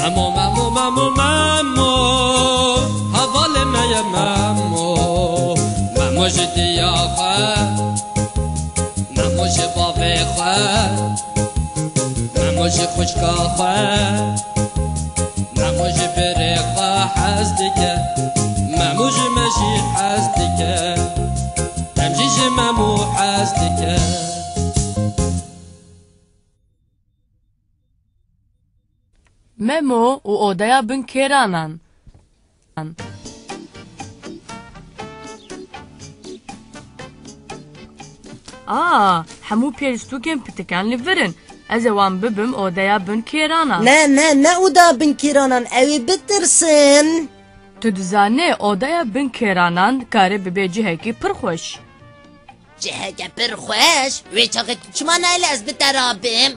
مامو مامو مامو مامو هضل ما يا مامو مامو جدي يا خا مامو جبابي خا مامو جخشكا خا مامو جبري خا حزدك مامو جمجي حزدك تمجي جمامو حزدك Memo u odaya bin keranan. Hemû pêlîstûkên pitikan li virin. Ez ê wan bibim odaya bin keranan. Ne oda bin keranan ew bitirsin. Tu dizanî odaya bin keranan dikare bibe cihekî pir xweş. Ciheke pir xweş wê çaxê çima nayle ez biterabim.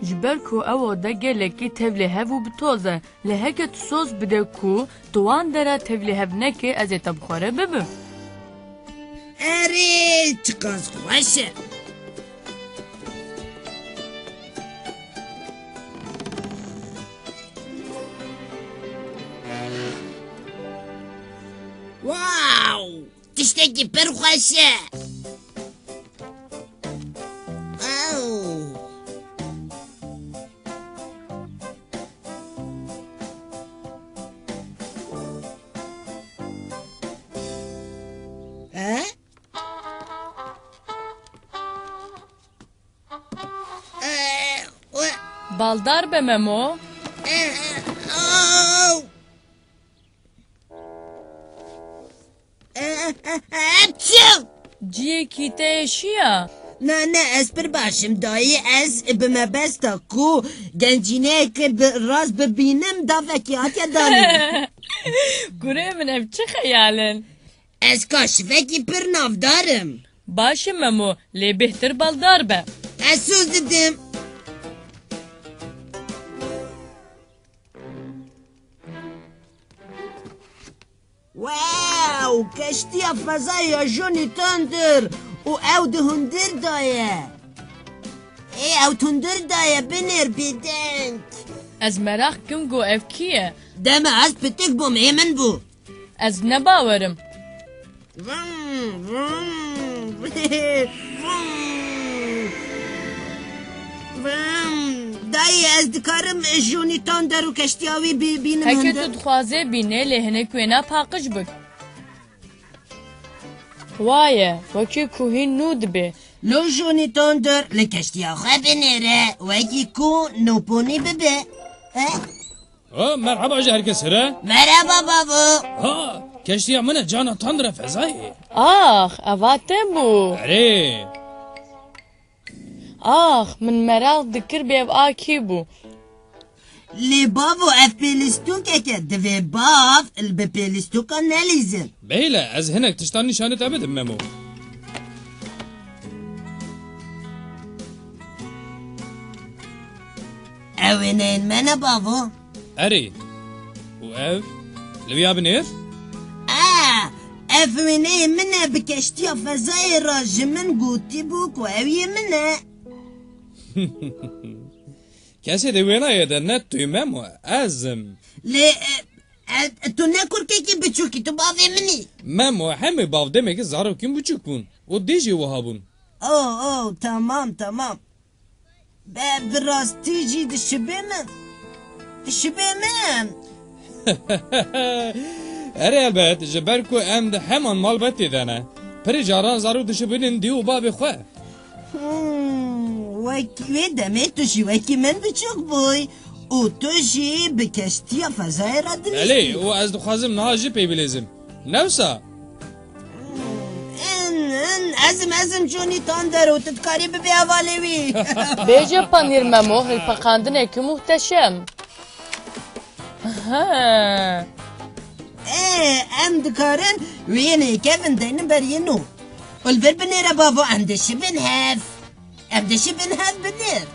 Ji ber ku ew oda gelekî tevlî hev û bitoze. Lê heke tu soz bide ku tu wan dera tevlî hev nekê ez ê te bixwere bibim. Erê çi qas xweş e. Wow! Tiştekî pir xweş e. Baldar be Memo. Ciyekî te eşiya. Ne ez pir başım dayı ez bi me besta ku gencîneyekê bi rast bibînim davekî hatiye danî. Gurê min ev çi xeyalin? Ez kaşifekî pir navdarim. Baş e Memo, lê bêhtir baldar be. Ez söz didim. Wow! Keştiya fezaya Johnny Thunder û ew di hundir daye. Ew tundir daye binêr bêdeng. Ez merak kim got ev kî ye? Deme ez pitik bûm ê min bû. Ez nebawerim. Dayı ez dikarim Johnny Thunder û keştiya wî bînim Heke hundir. tu dixwaze bîne lê hinek wêne paqij bik. Waye, wekî ku hîn nû dibe. Lo Johnny Thunder li keştiya xwe binêre wekî ku nûponî bibe. مرحبا جا herkes here. Merhaba babu. Ha, keştiya mine cana Tandra fezayê. Eva te bû. Erê. Min merak dikir bê ev a kî bû. Lê bavo ev pêlîstûkeke divê bav bi pêlîstûka nelîzin. Beyle ez hinek tiştan nîşanê te bidim Memo. Ew ê neyên me ne bavo? Erê. û ev li wî ya binêr? Ev wêneyê min e bi keştiya fezayê ra ji min gotî bû ku ew yê min e. Kesê di wênayê de net tûyî Memo ezim. Lê tu ne kurkekî biçûkî tu bavê min î. Memo hemê bavdemekî zarokîn biçûk bûn û dî jî wiha bûn. Tamam. Bi rastî jî dişibê min. Dişibê min. Erê elbet ji ber ku em de heman malbetê de ne. Pirê caran zarok dişibînin dî û bavê xwe. Wê demê tu jî wekî min biçûk bûyî û tu jî bi keştiya fezayê ra Elê dinîstî. û ez dixwazim niha jî pê bilêzim. Newsa. Ezim Johnny Thunder û tu dikarî bibî hevalê wî. Bêje panîr Memo, hilpaqandinekî muhteşem. Em dikarin wênê kevin deynin beriyê nû. Û li vir binêre bavo em dişibin hev. Em dişibin hev binêr.